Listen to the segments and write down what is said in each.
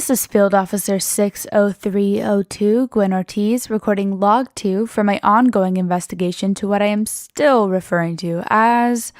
This is Field Officer 60302, Gwen Ortiz, recording Log 2 for my ongoing investigation to what I am still referring to as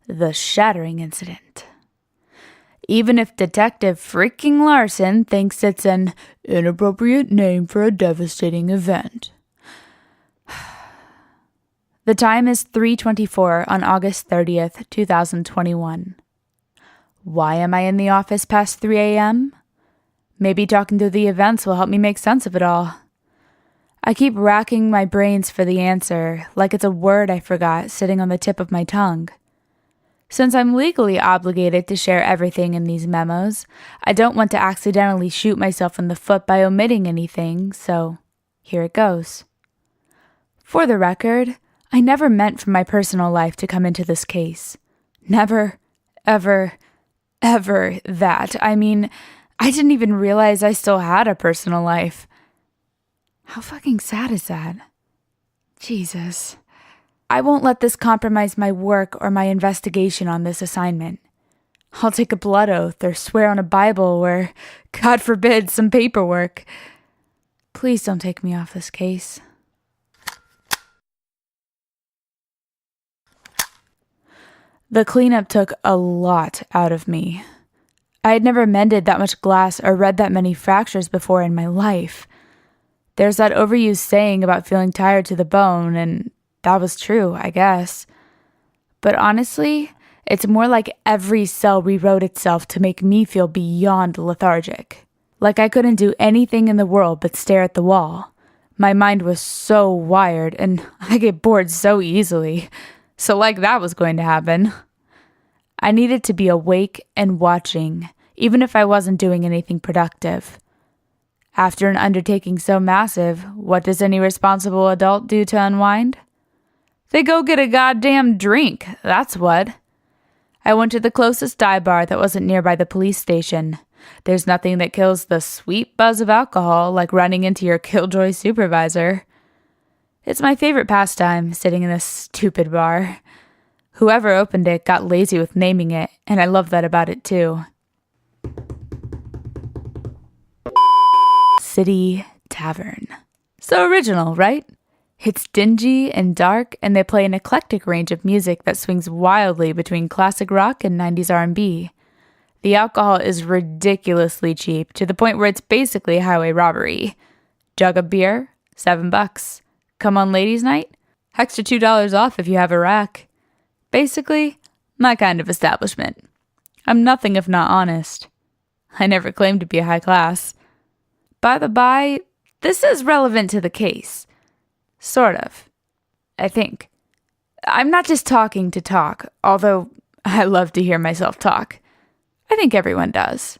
the shattering incident. Even if Detective freaking Larson thinks it's an inappropriate name for a devastating event. The time is 3:24 on August 30th, 2021. Why am I in the office past 3 a.m.? Maybe talking through the events will help me make sense of it all. I keep racking my brains for the answer, like it's a word I forgot sitting on the tip of my tongue. Since I'm legally obligated to share everything in these memos, I don't want to accidentally shoot myself in the foot by omitting anything, so here it goes. For the record, I never meant for my personal life to come into this case. Never, ever, ever that. I mean, I didn't even realize I still had a personal life. How fucking sad is that? Jesus. I won't let this compromise my work or my investigation on this assignment. I'll take a blood oath or swear on a Bible or, God forbid, some paperwork. Please don't take me off this case. The cleanup took a lot out of me. I had never mended that much glass or read that many fractures before in my life. There's that overused saying about feeling tired to the bone, and that was true, I guess. But honestly, it's more like every cell rewrote itself to make me feel beyond lethargic. Like I couldn't do anything in the world but stare at the wall. My mind was so wired, and I get bored so easily. So like that was going to happen. I needed to be awake and watching, even if I wasn't doing anything productive. After an undertaking so massive, what does any responsible adult do to unwind? They go get a goddamn drink, that's what. I went to the closest dive bar that wasn't nearby the police station. There's nothing that kills the sweet buzz of alcohol like running into your killjoy supervisor. It's my favorite pastime, sitting in this stupid bar. Whoever opened it got lazy with naming it, and I love that about it too. City Tavern. So original, right? It's dingy and dark, and they play an eclectic range of music that swings wildly between classic rock and 90s R&B. The alcohol is ridiculously cheap, to the point where it's basically highway robbery. Jug of beer, $7. Come on ladies' night? Extra $2 off if you have a rack. Basically, my kind of establishment. I'm nothing if not honest. I never claimed to be high class. By the by, this is relevant to the case. Sort of. I think. I'm not just talking to talk, although I love to hear myself talk. I think everyone does.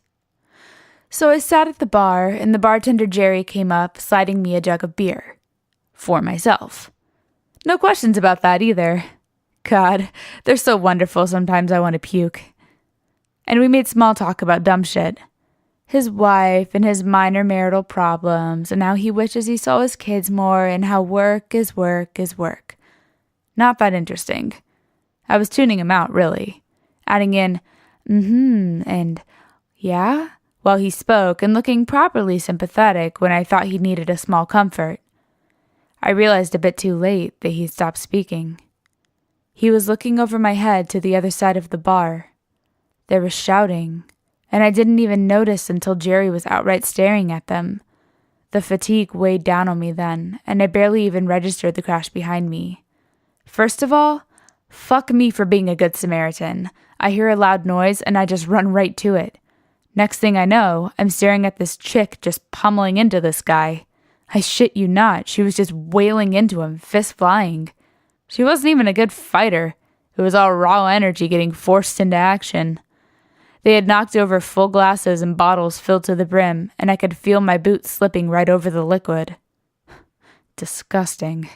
So I sat at the bar, and the bartender Jerry came up, sliding me a jug of beer. For myself. No questions about that either. God, they're so wonderful sometimes I want to puke. And we made small talk about dumb shit. His wife and his minor marital problems and how he wishes he saw his kids more and how work is work is work. Not that interesting. I was tuning him out, really. Adding in, and yeah, while he spoke and looking properly sympathetic when I thought he needed a small comfort. I realized a bit too late that he'd stopped speaking. He was looking over my head to the other side of the bar. There was shouting, and I didn't even notice until Jerry was outright staring at them. The fatigue weighed down on me then, and I barely even registered the crash behind me. First of all, fuck me for being a good Samaritan. I hear a loud noise, and I just run right to it. Next thing I know, I'm staring at this chick just pummeling into this guy. I shit you not, she was just wailing into him, fist flying. She wasn't even a good fighter. It was all raw energy getting forced into action. They had knocked over full glasses and bottles filled to the brim, and I could feel my boots slipping right over the liquid. Disgusting.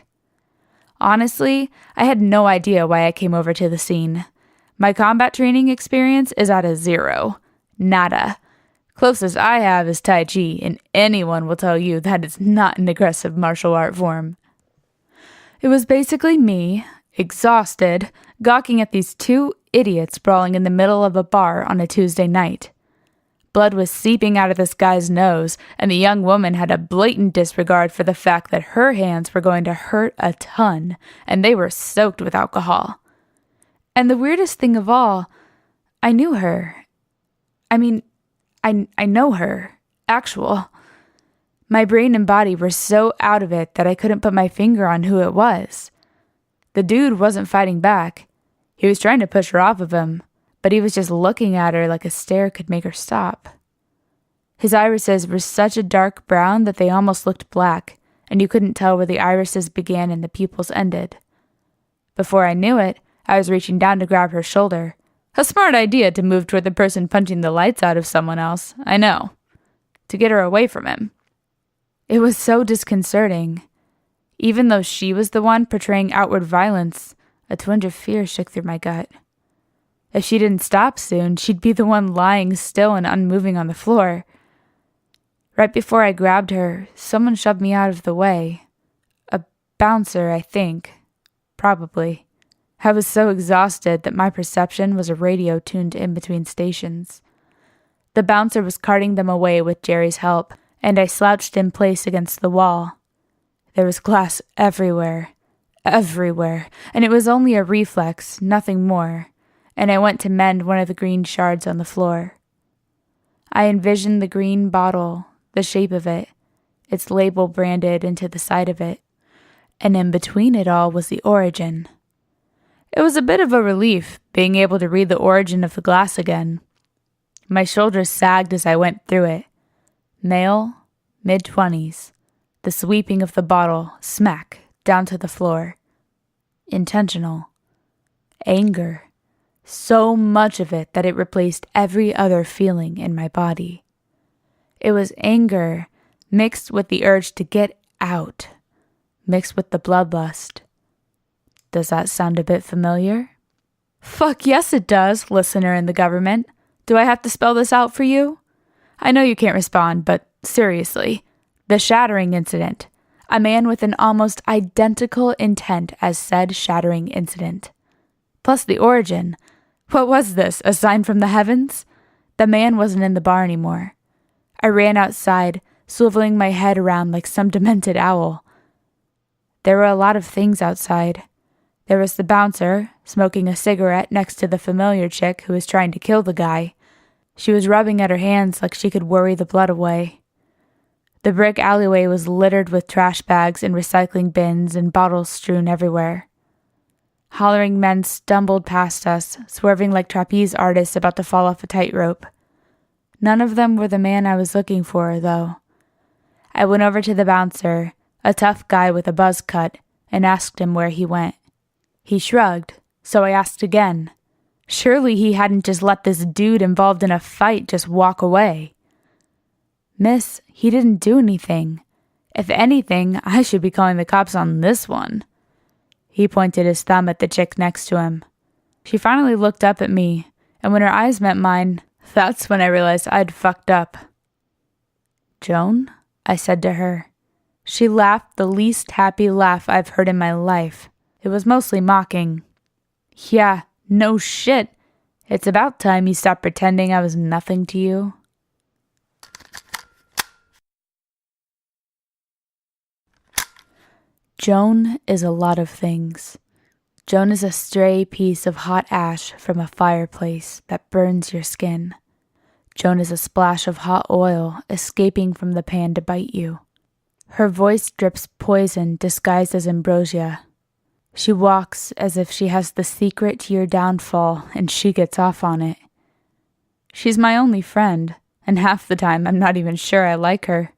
Honestly, I had no idea why I came over to the scene. My combat training experience is at a 0. Nada. Closest I have is Tai Chi, and anyone will tell you that it's not an aggressive martial art form. It was basically me, exhausted, gawking at these two idiots brawling in the middle of a bar on a Tuesday night. Blood was seeping out of this guy's nose, and the young woman had a blatant disregard for the fact that her hands were going to hurt a ton, and they were soaked with alcohol. And the weirdest thing of all, I knew her. I mean, I know her. Actual. My brain and body were so out of it that I couldn't put my finger on who it was. The dude wasn't fighting back. He was trying to push her off of him, but he was just looking at her like a stare could make her stop. His irises were such a dark brown that they almost looked black, and you couldn't tell where the irises began and the pupils ended. Before I knew it, I was reaching down to grab her shoulder. A smart idea to move toward the person punching the lights out of someone else, I know. To get her away from him. It was so disconcerting. Even though she was the one portraying outward violence, a twinge of fear shook through my gut. If she didn't stop soon, she'd be the one lying still and unmoving on the floor. Right before I grabbed her, someone shoved me out of the way. A bouncer, I think. Probably. I was so exhausted that my perception was a radio tuned in between stations. The bouncer was carting them away with Jerry's help, and I slouched in place against the wall. There was glass everywhere, and it was only a reflex, nothing more, and I went to mend one of the green shards on the floor. I envisioned the green bottle, the shape of it, its label branded into the side of it, and in between it all was the origin. It was a bit of a relief, being able to read the origin of the glass again. My shoulders sagged as I went through it. Male, mid-20s. The sweeping of the bottle, smack, down to the floor. Intentional. Anger. So much of it that it replaced every other feeling in my body. It was anger, mixed with the urge to get out, mixed with the bloodlust. Does that sound a bit familiar? Fuck yes it does, listener in the government. Do I have to spell this out for you? I know you can't respond, but seriously. The shattering incident. A man with an almost identical intent as said shattering incident. Plus the origin. What was this, a sign from the heavens? The man wasn't in the bar anymore. I ran outside, swiveling my head around like some demented owl. There were a lot of things outside. There was the bouncer, smoking a cigarette next to the familiar chick who was trying to kill the guy. She was rubbing at her hands like she could worry the blood away. The brick alleyway was littered with trash bags and recycling bins and bottles strewn everywhere. Hollering men stumbled past us, swerving like trapeze artists about to fall off a tightrope. None of them were the man I was looking for, though. I went over to the bouncer, a tough guy with a buzz cut, and asked him where he went. He shrugged, so I asked again. Surely he hadn't just let this dude involved in a fight just walk away. Miss, he didn't do anything. If anything, I should be calling the cops on this one. He pointed his thumb at the chick next to him. She finally looked up at me, and when her eyes met mine, that's when I realized I'd fucked up. Joan? I said to her. She laughed the least happy laugh I've heard in my life. It was mostly mocking. Yeah, no shit. It's about time you stopped pretending I was nothing to you. Joan is a lot of things. Joan is a stray piece of hot ash from a fireplace that burns your skin. Joan is a splash of hot oil escaping from the pan to bite you. Her voice drips poison disguised as ambrosia. She walks as if she has the secret to your downfall, and she gets off on it. She's my only friend, and half the time I'm not even sure I like her.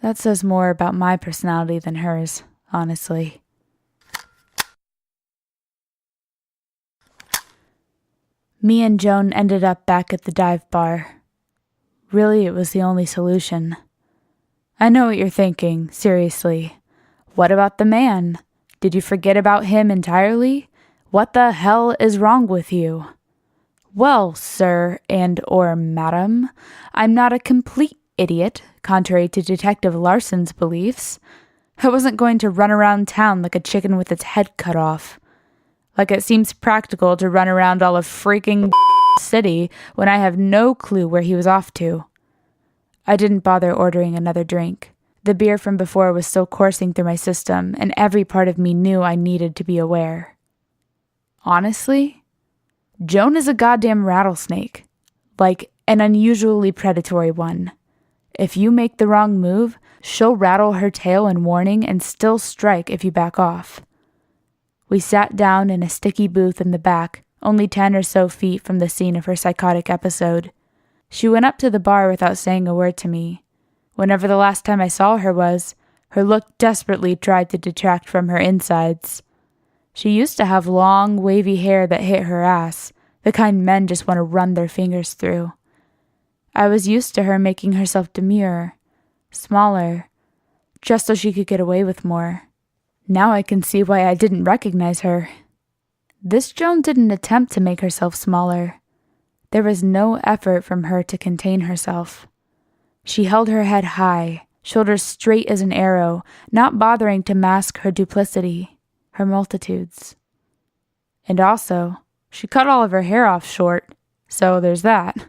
That says more about my personality than hers, honestly. Me and Joan ended up back at the dive bar. Really, it was the only solution. I know what you're thinking, seriously. What about the man? Did you forget about him entirely? What the hell is wrong with you? Well, sir and/or madam, I'm not a complete idiot, contrary to Detective Larson's beliefs. I wasn't going to run around town like a chicken with its head cut off. Like it seems practical to run around all of freaking city when I have no clue where he was off to. I didn't bother ordering another drink. The beer from before was still coursing through my system, and every part of me knew I needed to be aware. Honestly, Joan is a goddamn rattlesnake. Like, an unusually predatory one. If you make the wrong move, she'll rattle her tail in warning and still strike if you back off. We sat down in a sticky booth in the back, only 10 or so feet from the scene of her psychotic episode. She went up to the bar without saying a word to me. Whenever the last time I saw her was, her look desperately tried to detract from her insides. She used to have long, wavy hair that hit her ass, the kind men just want to run their fingers through. I was used to her making herself demure, smaller, just so she could get away with more. Now I can see why I didn't recognize her. This Joan didn't attempt to make herself smaller. There was no effort from her to contain herself. She held her head high, shoulders straight as an arrow, not bothering to mask her duplicity, her multitudes. And also, she cut all of her hair off short, so there's that.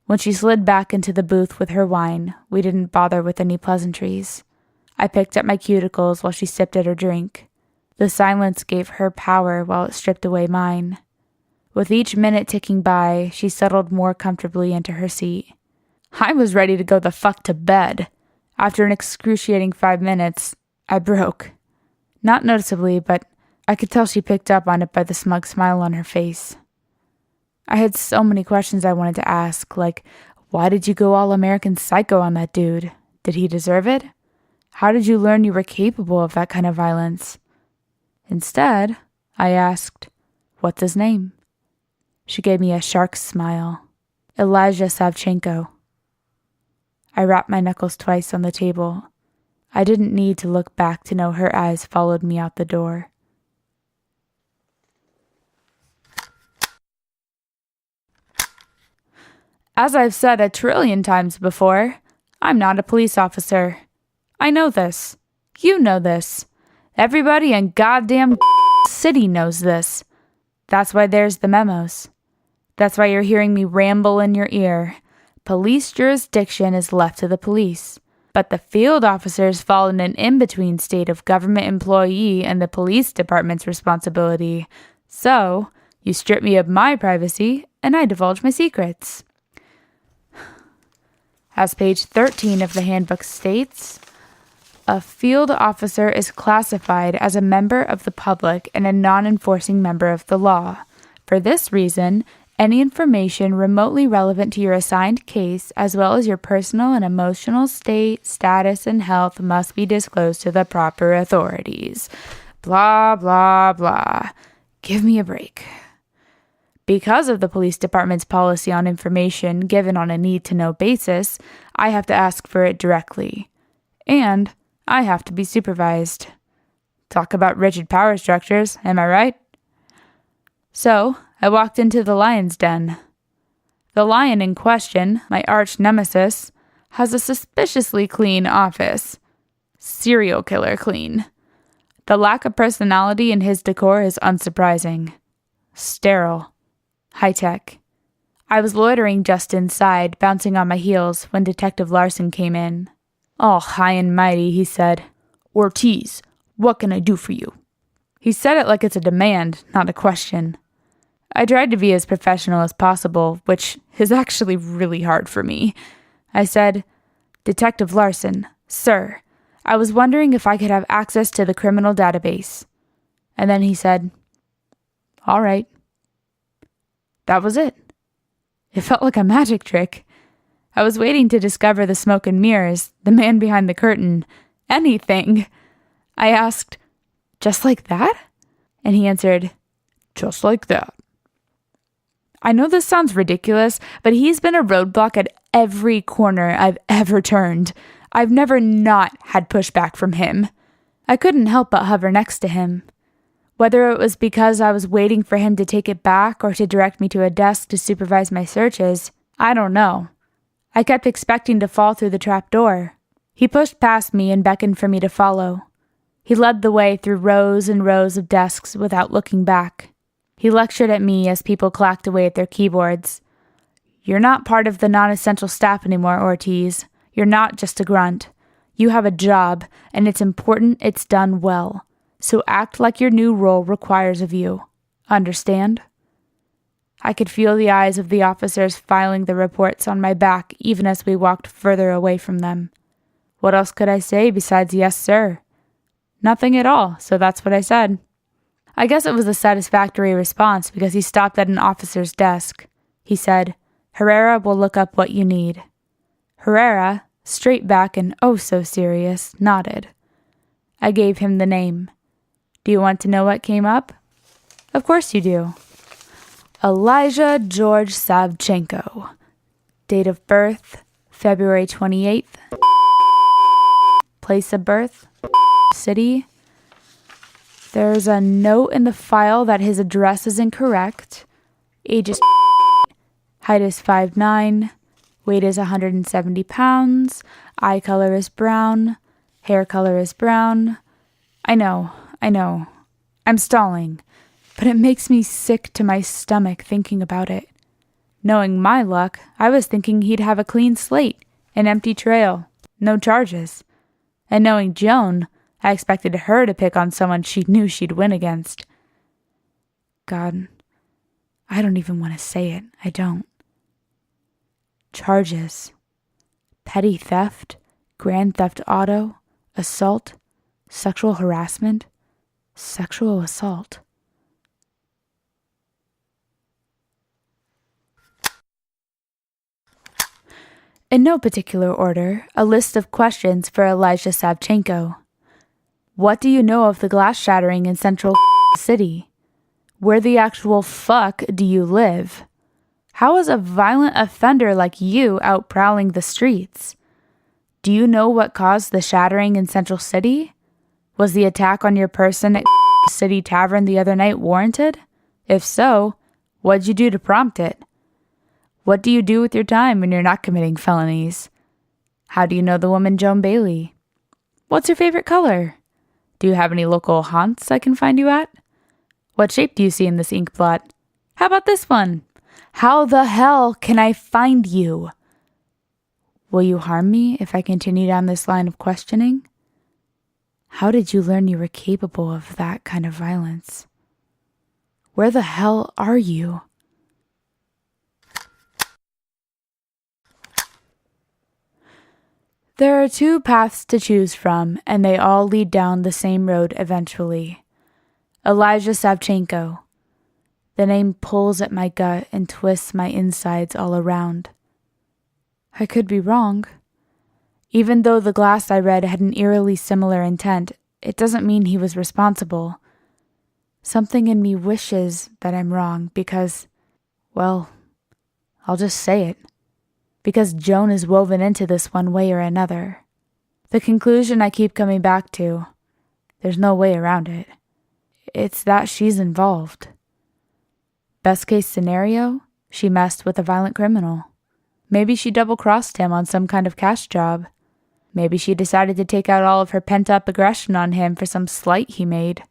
When she slid back into the booth with her wine, we didn't bother with any pleasantries. I picked up my cuticles while she sipped at her drink. The silence gave her power while it stripped away mine. With each minute ticking by, she settled more comfortably into her seat. I was ready to go the fuck to bed. After an excruciating 5 minutes, I broke. Not noticeably, but I could tell she picked up on it by the smug smile on her face. I had so many questions I wanted to ask, like, why did you go all American Psycho on that dude? Did he deserve it? How did you learn you were capable of that kind of violence? Instead, I asked, what's his name? She gave me a shark's smile. Elijah Savchenko. I rapped my knuckles twice on the table. I didn't need to look back to know her eyes followed me out the door. As I've said 1 trillion times before, I'm not a police officer. I know this. You know this. Everybody in goddamn city knows this. That's why there's the memos. That's why you're hearing me ramble in your ear. Police jurisdiction is left to the police. But the field officers fall in an in-between state of government employee and the police department's responsibility. So, you strip me of my privacy, and I divulge my secrets. As page 13 of the handbook states, a field officer is classified as a member of the public and a non-enforcing member of the law. For this reason, any information remotely relevant to your assigned case, as well as your personal and emotional state, status, and health, must be disclosed to the proper authorities. Blah, blah, blah. Give me a break. Because of the police department's policy on information given on a need-to-know basis, I have to ask for it directly. And I have to be supervised. Talk about rigid power structures, am I right? So, I walked into the lion's den. The lion in question, my arch nemesis, has a suspiciously clean office. Serial killer clean. The lack of personality in his decor is unsurprising. Sterile. High-tech. I was loitering just inside, bouncing on my heels, when Detective Larson came in. All high and mighty, he said, "Ortiz, what can I do for you?" He said it like it's a demand, not a question. I tried to be as professional as possible, which is actually really hard for me. I said, "Detective Larson, sir, I was wondering if I could have access to the criminal database." And then he said, "All right." That was it. It felt like a magic trick. I was waiting to discover the smoke and mirrors, the man behind the curtain, anything. I asked, "Just like that?" And he answered, "Just like that." I know this sounds ridiculous, but he's been a roadblock at every corner I've ever turned. I've never not had pushback from him. I couldn't help but hover next to him. Whether it was because I was waiting for him to take it back or to direct me to a desk to supervise my searches, I don't know. I kept expecting to fall through the trap door. He pushed past me and beckoned for me to follow. He led the way through rows and rows of desks without looking back. He lectured at me as people clacked away at their keyboards. "You're not part of the non-essential staff anymore, Ortiz. You're not just a grunt. You have a job, and it's important it's done well. So act like your new role requires of you. Understand?" I could feel the eyes of the officers filing the reports on my back even as we walked further away from them. What else could I say besides yes, sir? Nothing at all, so that's what I said. I guess it was a satisfactory response because he stopped at an officer's desk. He said, "Herrera will look up what you need." Herrera, straight back and oh so serious, nodded. I gave him the name. "Do you want to know what came up?" "Of course you do." Elijah George Savchenko. Date of birth, February 28th. Place of birth, city. There's a note in the file that his address is incorrect. Age is height is 5'9", weight is 170 pounds, eye color is brown, hair color is brown. I know. I'm stalling, but it makes me sick to my stomach thinking about it. Knowing my luck, I was thinking he'd have a clean slate, an empty trail, no charges. And knowing Joan, I expected her to pick on someone she knew she'd win against. God, I don't even want to say it. I don't. Charges. Petty theft, grand theft auto, assault, sexual harassment, sexual assault. In no particular order, a list of questions for Elijah Savchenko. What do you know of the glass shattering in central city? Where the actual fuck do you live? How is a violent offender like you out prowling the streets? Do you know what caused the shattering in Central City? Was the attack on your person at City Tavern the other night warranted? If so, what'd you do to prompt it? What do you do with your time when you're not committing felonies? How do you know the woman Joan Bailey? What's your favorite color? Do you have any local haunts I can find you at? What shape do you see in this ink blot? How about this one? How the hell can I find you? Will you harm me if I continue down this line of questioning? How did you learn you were capable of that kind of violence? Where the hell are you? There are two paths to choose from, and they all lead down the same road eventually. Elijah Savchenko. The name pulls at my gut and twists my insides all around. I could be wrong. Even though the glass I read had an eerily similar intent, it doesn't mean he was responsible. Something in me wishes that I'm wrong because, well, I'll just say it. Because Joan is woven into this one way or another. The conclusion I keep coming back to, there's no way around it. It's that she's involved. Best case scenario, she messed with a violent criminal. Maybe she double-crossed him on some kind of cash job. Maybe she decided to take out all of her pent-up aggression on him for some slight he made.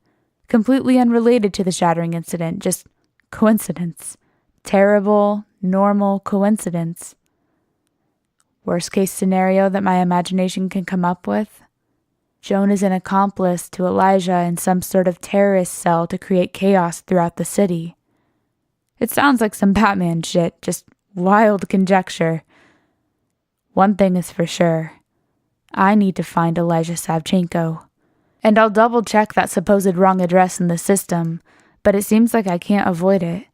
Completely unrelated to the shattering incident, just coincidence. Terrible, normal coincidence. Worst case scenario that my imagination can come up with? Joan is an accomplice to Elijah in some sort of terrorist cell to create chaos throughout the city. It sounds like some Batman shit, just wild conjecture. One thing is for sure. I need to find Elijah Savchenko. And I'll double check that supposed wrong address in the system, but it seems like I can't avoid it.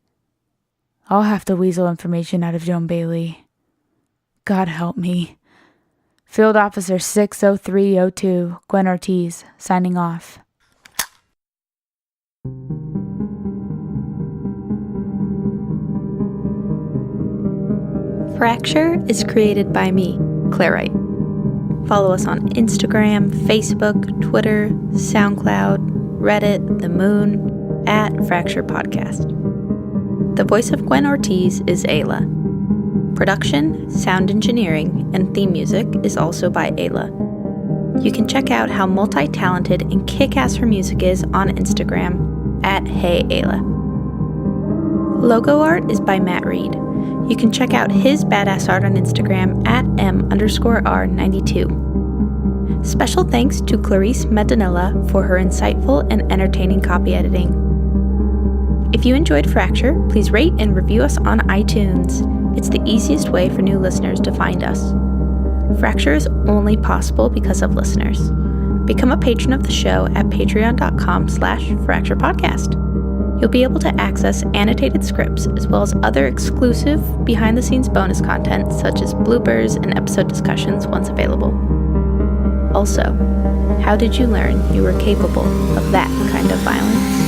I'll have to weasel information out of Joan Bailey. God help me. Field Officer 60302, Gwen Ortiz, signing off. Fracture is created by me, Claire Wright. Follow us on Instagram, Facebook, Twitter, SoundCloud, Reddit, The Moon, at Fracture Podcast. The voice of Gwen Ortiz is Aela. Production, sound engineering, and theme music is also by Aela. You can check out how multi-talented and kick-ass her music is on Instagram at Hey Aela. Logo art is by Matt Reid. You can check out his badass art on Instagram at m_r92. Special thanks to Klarize Medenilla for her insightful and entertaining copy editing. If you enjoyed Fracture, please rate and review us on iTunes. It's the easiest way for new listeners to find us. Fracture is only possible because of listeners. Become a patron of the show at patreon.com/fracturepodcast. You'll be able to access annotated scripts as well as other exclusive behind-the-scenes bonus content such as bloopers and episode discussions once available. Also, how did you learn you were capable of that kind of violence?